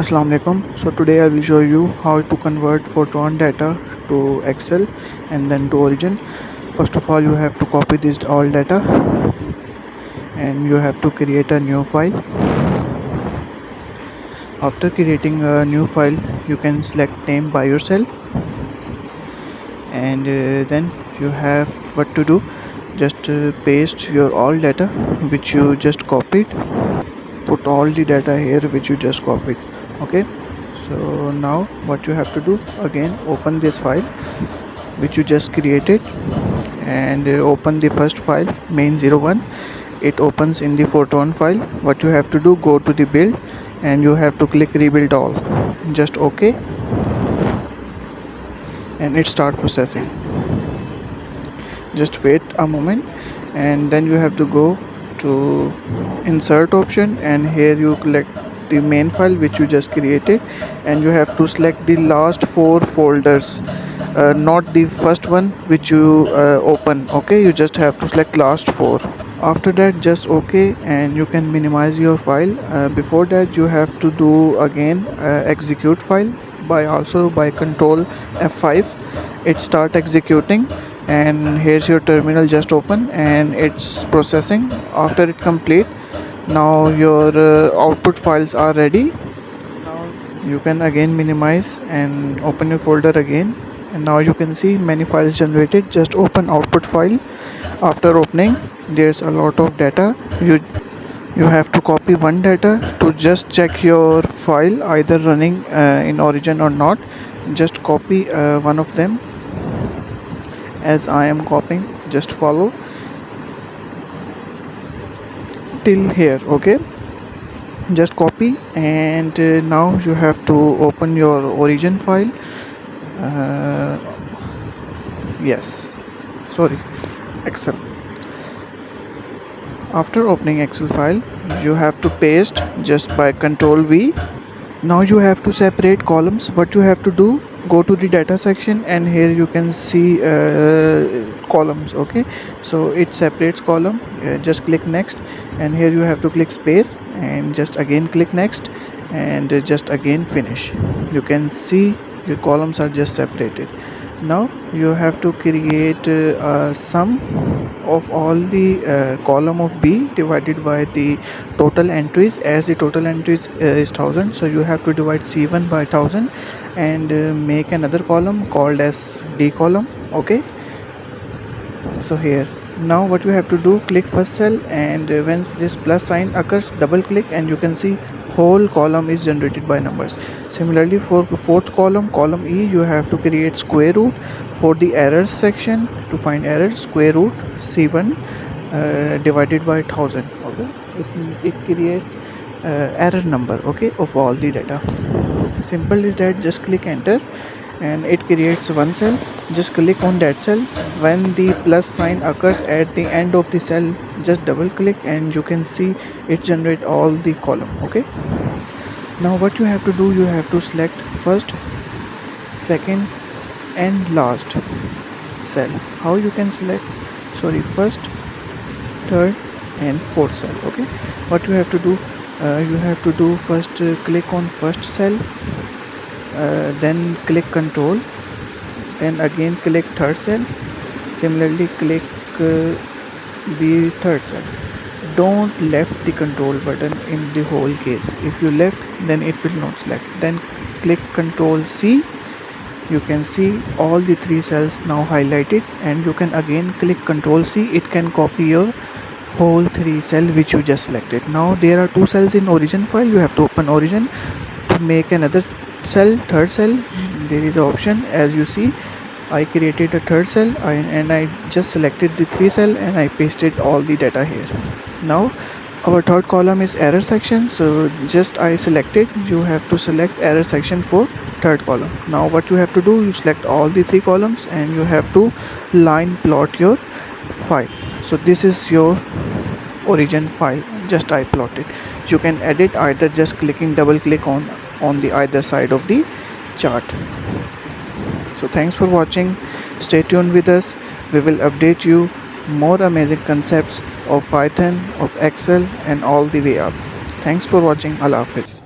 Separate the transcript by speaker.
Speaker 1: Assalamu alaikum. So today I will show you how to convert FORTRAN data to Excel and then to Origin. First of all, you have to copy this all data and you have to create a new file. After creating a new file, you can select name by yourself and then you have what to do. Just paste your all data which you just copied. Put all the data here which you just copied. Okay. So now what you have to do, again open this file which you just created and open the first file main01. It opens in the Fortran file. What you have to do, go to the build and you have to click rebuild all. Just OK and it start processing. Just wait a moment and then you have to go to insert option and here you select the main file which you just created and you have to select the last four folders, not the first one which you open. Okay, you just have to select last four. After that just OK and you can minimize your file. Before that you have to do again execute file by control F5. It start executing and here's your terminal just open and it's processing. After it complete, now your output files are ready. Now you can again minimize and open your folder again and now you can see many files generated. Just open output file. After opening, there's a lot of data. You have to copy one data to just check your file either running in Origin or not. Just copy one of them as I am copying. Just follow till here. Okay, just copy and now you have to open your Origin file. uh, yes, sorry, Excel. After opening Excel file, you have to paste just by Control V. Now you have to separate columns. What you have to do, go to the data section and here you can see columns. Okay, so it separates column. Just click next and here you have to click space and just again click next and just again finish. You can see your columns are just separated. Now you have to create a sum of all the column of B divided by the total entries. As the total entries is 1000, so you have to divide C1 by 1000 and make another column called as D column. Okay, so here now what you have to do, click first cell and when this plus sign occurs, double click and you can see whole column is generated by numbers. Similarly for fourth column, column E, you have to create square root. For the errors section, to find error, square root C1 divided by 1000. Okay, it creates error number, okay, of all the data. Simple is that, just click enter and it creates one cell. Just click on that cell. When the plus sign occurs at the end of the cell, just double click and you can see it generate all the column. Okay, now what you have to do, you have to select first, second and last cell. How you can select, sorry, first, third and fourth cell. Okay, what you have to do, you have to do first, click on first cell, then click control, then again click third cell. Similarly click the third cell. Don't left the control button in the whole case. If you left, then it will not select. Then click control C. You can see all the three cells now highlighted and you can again click control C. It can copy your whole three cell which you just selected. Now there are two cells in Origin file. You have to open Origin to make another cell, third cell. There is an option, as you see I created a third cell and I just selected the three cell and I pasted all the data here. Now our third column is error section, so just I selected. You have to select error section for third column. Now what you have to do, you select all the three columns and you have to line plot your file. So this is your Origin file, just I plotted. You can edit either just clicking double click on the either side of the chart. So thanks for watching. Stay tuned with us. We will update you more amazing concepts of Python, of Excel and all the way up. Thanks for watching. Allah Hafiz.